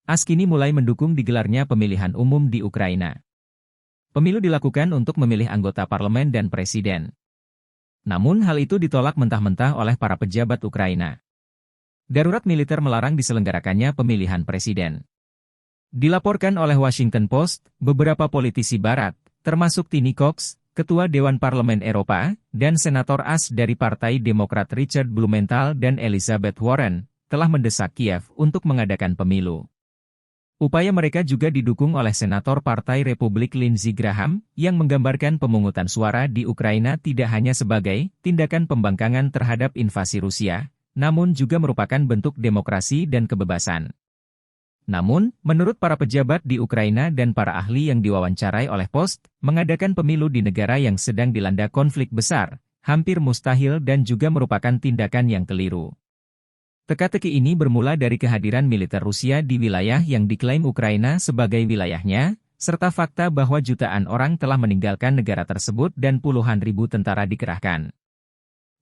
AS kini mulai mendukung digelarnya pemilihan umum di Ukraina. Pemilu dilakukan untuk memilih anggota parlemen dan presiden. Namun hal itu ditolak mentah-mentah oleh para pejabat Ukraina. Darurat militer melarang diselenggarakannya pemilihan presiden. Dilaporkan oleh Washington Post, beberapa politisi barat, termasuk Tiny Cox, Ketua Dewan Parlemen Eropa, dan Senator AS dari Partai Demokrat Richard Blumenthal dan Elizabeth Warren, telah mendesak Kiev untuk mengadakan pemilu. Upaya mereka juga didukung oleh Senator Partai Republik Lindsey Graham, yang menggambarkan pemungutan suara di Ukraina tidak hanya sebagai tindakan pembangkangan terhadap invasi Rusia, namun juga merupakan bentuk demokrasi dan kebebasan. Namun, menurut para pejabat di Ukraina dan para ahli yang diwawancarai oleh Post, mengadakan pemilu di negara yang sedang dilanda konflik besar, hampir mustahil dan juga merupakan tindakan yang keliru. Teka-teki ini bermula dari kehadiran militer Rusia di wilayah yang diklaim Ukraina sebagai wilayahnya, serta fakta bahwa jutaan orang telah meninggalkan negara tersebut dan puluhan ribu tentara dikerahkan.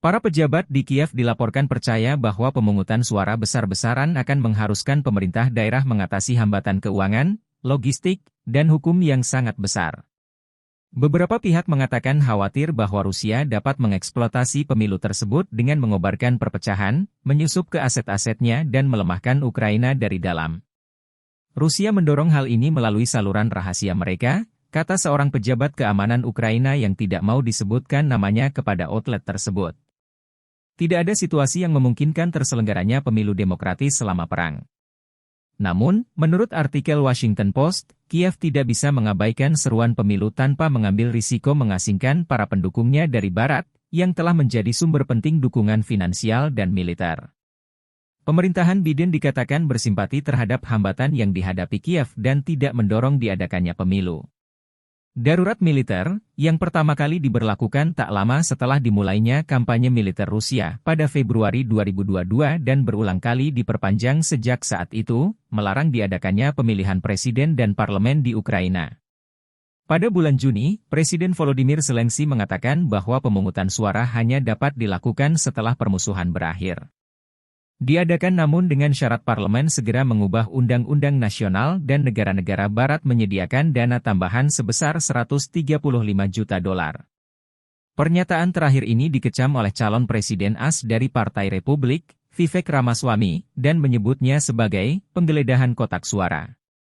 Para pejabat di Kiev dilaporkan percaya bahwa pemungutan suara besar-besaran akan mengharuskan pemerintah daerah mengatasi hambatan keuangan, logistik, dan hukum yang sangat besar. Beberapa pihak mengatakan khawatir bahwa Rusia dapat mengeksploitasi pemilu tersebut dengan mengobarkan perpecahan, menyusup ke aset-asetnya dan melemahkan Ukraina dari dalam. Rusia mendorong hal ini melalui saluran rahasia mereka, kata seorang pejabat keamanan Ukraina yang tidak mau disebutkan namanya kepada outlet tersebut. Tidak ada situasi yang memungkinkan terselenggaranya pemilu demokratis selama perang. Namun, menurut artikel Washington Post, Kiev tidak bisa mengabaikan seruan pemilu tanpa mengambil risiko mengasingkan para pendukungnya dari Barat, yang telah menjadi sumber penting dukungan finansial dan militer. Pemerintahan Biden dikatakan bersimpati terhadap hambatan yang dihadapi Kiev dan tidak mendorong diadakannya pemilu. Darurat militer, yang pertama kali diberlakukan tak lama setelah dimulainya kampanye militer Rusia pada Februari 2022 dan berulang kali diperpanjang sejak saat itu, melarang diadakannya pemilihan presiden dan parlemen di Ukraina. Pada bulan Juni, Presiden Volodymyr Zelensky mengatakan bahwa pemungutan suara hanya dapat dilakukan setelah permusuhan berakhir. Diadakan namun dengan syarat parlemen segera mengubah undang-undang nasional dan negara-negara barat menyediakan dana tambahan sebesar $135 juta. Pernyataan terakhir ini dikecam oleh calon presiden AS dari Partai Republik, Vivek Ramaswamy, dan menyebutnya sebagai penggeledahan kotak suara.